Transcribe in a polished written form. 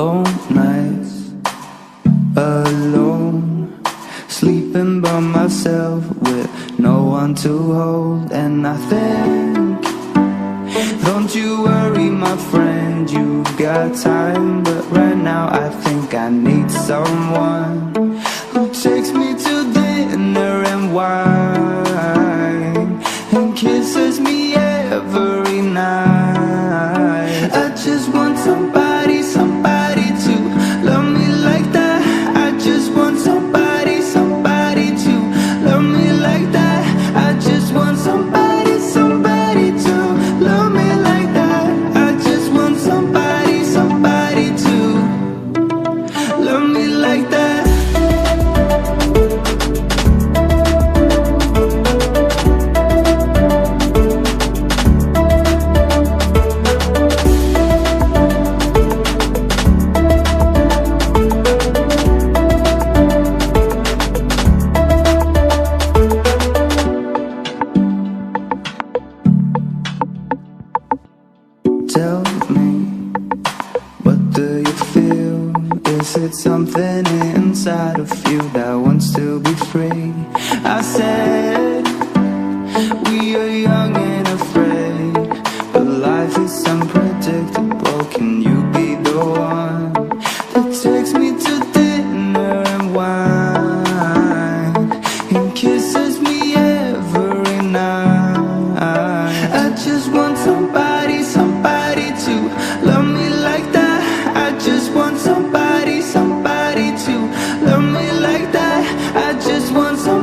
long nights alone, sleeping by myself with no one to hold. And I think, don't you worry my friend, you've got time. But right now I think I need someone who takes me to dinner and wine and kisses me every night. I just want somebody, somebody to love me like that. I just want somebody, somebody to love me like that. I just want somebody, somebody to love me like that. I just want somebody, somebody to love me like that. Tell me, what do you feel? Is it something inside of you that wants to be free? I said, we are young and afraid, but life is unpredictable. Can you be the one that takes me to dinner and wine and kisses me every night? I just want somebody, somebody to love me like that. I just want somebody, somebody to love me like that. I just want somebody.